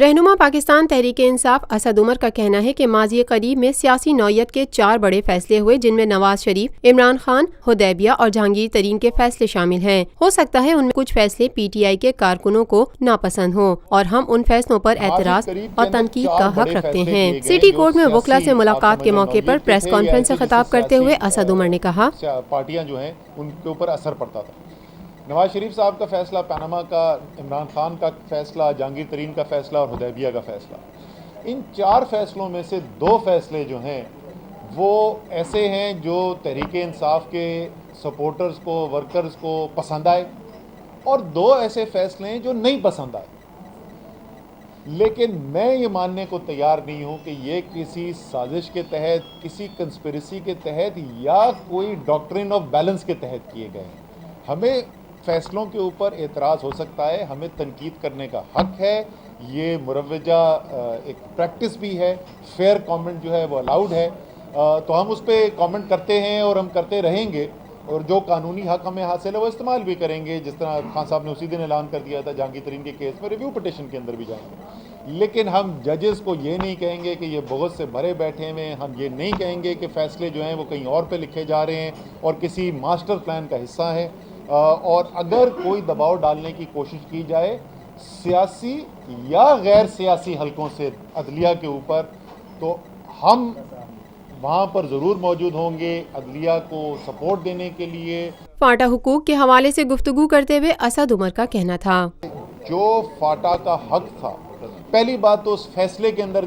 رہنما پاکستان تحریک انصاف اسد عمر کا کہنا ہے کہ ماضی قریب میں سیاسی نوعیت کے 4 بڑے فیصلے ہوئے جن میں نواز شریف، عمران خان، حدیبیہ اور جہانگیر ترین کے فیصلے شامل ہیں۔ ہو سکتا ہے ان میں کچھ فیصلے پی ٹی آئی کے کارکنوں کو ناپسند ہوں اور ہم ان فیصلوں پر اعتراض اور تنقید کا حق رکھتے ہیں۔ سٹی کورٹ میں وکلاء سے ملاقات کے موقع پر پریس کانفرنس سے خطاب کرتے ہوئے اسد عمر نے کہا، پارٹیاں جو ہیں ان کے اوپر اثر پڑتا تھا۔ نواز شریف صاحب کا فیصلہ، پاناما کا، عمران خان کا فیصلہ، جہانگیر ترین کا فیصلہ اور حدیبیہ کا فیصلہ، ان 4 فیصلوں میں سے 2 فیصلے جو ہیں وہ ایسے ہیں جو تحریک انصاف کے سپورٹرز کو، ورکرز کو پسند آئے، اور 2 ایسے فیصلے ہیں جو نہیں پسند آئے۔ لیکن میں یہ ماننے کو تیار نہیں ہوں کہ یہ کسی سازش کے تحت، کسی کنسپریسی کے تحت یا کوئی ڈاکٹرن آف بیلنس کے تحت کیے گئے ہیں۔ ہمیں فیصلوں کے اوپر اعتراض ہو سکتا ہے، ہمیں تنقید کرنے کا حق ہے، یہ مروجہ ایک پریکٹس بھی ہے، فیئر کامنٹ جو ہے وہ الاؤڈ ہے، تو ہم اس پہ کامنٹ کرتے ہیں اور ہم کرتے رہیں گے، اور جو قانونی حق ہمیں حاصل ہے وہ استعمال بھی کریں گے، جس طرح خان صاحب نے اسی دن اعلان کر دیا تھا جہانگیر ترین کے کیس میں ریویو پٹیشن کے اندر بھی جائیں گے۔ لیکن ہم ججز کو یہ نہیں کہیں گے کہ یہ بغض سے بھرے بیٹھے ہوئے ہیں، ہم یہ نہیں کہیں گے کہ فیصلے جو ہیں وہ کہیں اور پہ لکھے جا رہے ہیں اور کسی ماسٹر پلان کا حصہ ہیں، اور اگر کوئی دباؤ ڈالنے کی کوشش کی جائے سیاسی یا غیر سیاسی حلقوں سے عدلیہ کے اوپر، تو ہم وہاں پر ضرور موجود ہوں گے عدلیہ کو سپورٹ دینے کے لیے۔ فاٹا حقوق کے حوالے سے گفتگو کرتے ہوئے اسد عمر کا کہنا تھا، جو فاٹا کا حق تھا، پہلی بات تو اس فیصلے کے اندر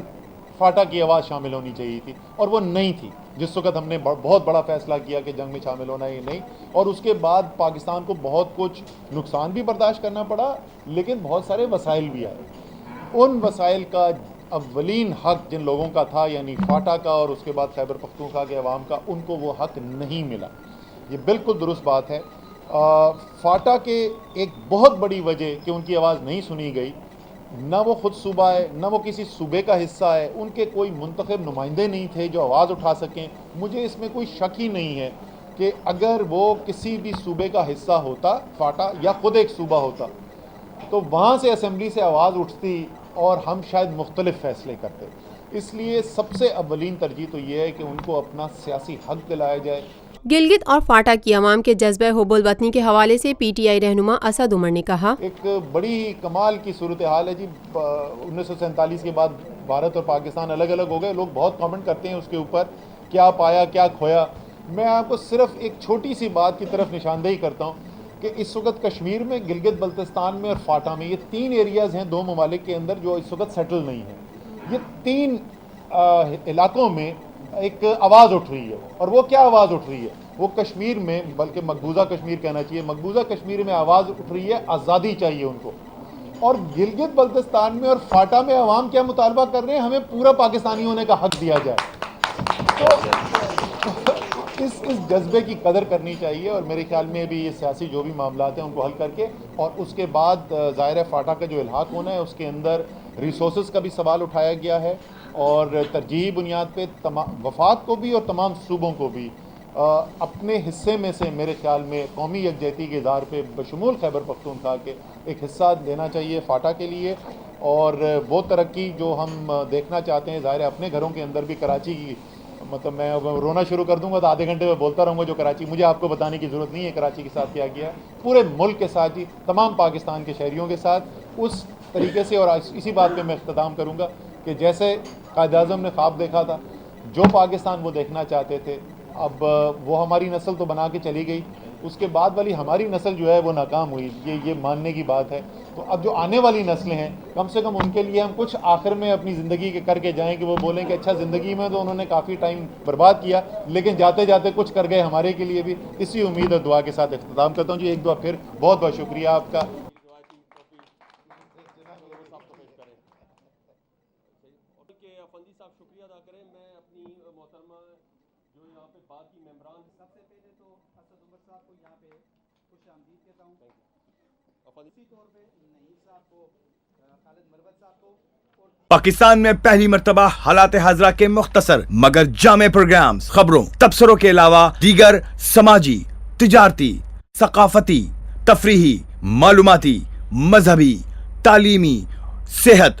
فاٹا کی آواز شامل ہونی چاہیے تھی، اور وہ نہیں تھی۔ جس وقت ہم نے بہت بڑا فیصلہ کیا کہ جنگ میں شامل ہونا ہی نہیں، اور اس کے بعد پاکستان کو بہت کچھ نقصان بھی برداشت کرنا پڑا، لیکن بہت سارے وسائل بھی آئے۔ ان وسائل کا اولین حق جن لوگوں کا تھا، یعنی فاٹا کا اور اس کے بعد خیبر پختونخوا کے عوام کا، ان کو وہ حق نہیں ملا۔ یہ بالکل درست بات ہے۔ فاٹا کے ایک بہت بڑی وجہ کہ ان کی آواز نہیں سنی گئی، نہ وہ خود صوبہ ہے، نہ وہ کسی صوبے کا حصہ ہے، ان کے کوئی منتخب نمائندے نہیں تھے جو آواز اٹھا سکیں۔ مجھے اس میں کوئی شک ہی نہیں ہے کہ اگر وہ کسی بھی صوبے کا حصہ ہوتا، فاٹا، یا خود ایک صوبہ ہوتا، تو وہاں سے اسمبلی سے آواز اٹھتی اور ہم شاید مختلف فیصلے کرتے۔ اس لیے سب سے اولین ترجیح تو یہ ہے کہ ان کو اپنا سیاسی حق دلایا جائے۔ گلگت اور فاٹا کی عوام کے جذبہ حب الوطنی کے حوالے سے پی ٹی آئی رہنما اسد عمر نے کہا، ایک بڑی کمال کی صورتحال ہے جی۔ 1947 کے بعد بھارت اور پاکستان الگ الگ ہو گئے، لوگ بہت کامنٹ کرتے ہیں اس کے اوپر، کیا پایا کیا کھویا۔ میں آپ کو صرف ایک چھوٹی سی بات کی طرف نشاندہی کرتا ہوں کہ اس وقت کشمیر میں، گلگت بلتستان میں اور فاٹا میں، یہ 3 ایریاز ہیں 2 ممالک کے اندر جو اس وقت سیٹل نہیں ہیں۔ یہ 3 علاقوں میں ایک آواز اٹھ رہی ہے، اور وہ کیا آواز اٹھ رہی ہے؟ وہ کشمیر میں، بلکہ مقبوضہ کشمیر کہنا چاہیے، مقبوضہ کشمیر میں آواز اٹھ رہی ہے آزادی چاہیے ان کو۔ اور گلگت بلتستان میں اور فاٹا میں عوام کیا مطالبہ کر رہے ہیں؟ ہمیں پورا پاکستانی ہونے کا حق دیا جائے۔ تو اس جذبے کی قدر کرنی چاہیے، اور میرے خیال میں بھی یہ سیاسی جو بھی معاملات ہیں ان کو حل کر کے، اور اس کے بعد ظاہر ہے فاٹا کا جو الحاق ہونا ہے اس کے اندر ریسورسز کا بھی سوال اٹھایا گیا ہے، اور ترجیحی بنیاد پہ وفاق کو بھی اور تمام صوبوں کو بھی اپنے حصے میں سے میرے خیال میں قومی یکجہتی کے اظہار پہ بشمول خیبر پختونخوا کے ایک حصہ دینا چاہیے فاٹا کے لیے۔ اور وہ ترقی جو ہم دیکھنا چاہتے ہیں، ظاہر ہے اپنے گھروں کے اندر بھی کراچی کی، مطلب میں رونا شروع کر دوں گا تو آدھے گھنٹے میں بولتا رہوں گا، جو کراچی، مجھے آپ کو بتانے کی ضرورت نہیں ہے کراچی کے ساتھ کیا گیا ہے، پورے ملک کے ساتھ ہی، تمام پاکستان کے شہریوں کے ساتھ اس طریقے سے۔ اور اسی بات پہ میں اختتام کروں گا کہ جیسے قائد اعظم نے خواب دیکھا تھا، جو پاکستان وہ دیکھنا چاہتے تھے، اب وہ ہماری نسل تو بنا کے چلی گئی، اس کے بعد والی ہماری نسل جو ہے وہ ناکام ہوئی، یہ ماننے کی بات ہے۔ تو اب جو آنے والی نسلیں ہیں، کم سے کم ان کے لیے ہم کچھ آخر میں اپنی زندگی کے کر کے جائیں کہ وہ بولیں کہ اچھا زندگی میں تو انہوں نے کافی ٹائم برباد کیا، لیکن جاتے جاتے کچھ کر گئے ہمارے کے لیے بھی۔ اسی امید اور دعا کے ساتھ اختتام کرتا ہوں جی۔ ایک دعا پھر بہت بہت شکریہ آپ کا۔ فندی صاحب شکریہ ادا کریں۔ میں اپنی محترمہ جو یہاں پہ بات کی ممبران، سب سے پہلے تو اسد عمر صاحب کو یہاں پہ خوش آمدید کہتا ہوں، اسی طور پہ نعیم صاحب کو، خالد مروت صاحب کو۔ پاکستان میں پہلی مرتبہ حالات حاضرہ کے مختصر مگر جامع پروگرامز، خبروں، تبصروں کے علاوہ دیگر سماجی، تجارتی، ثقافتی، تفریحی، معلوماتی، مذہبی، تعلیمی، صحت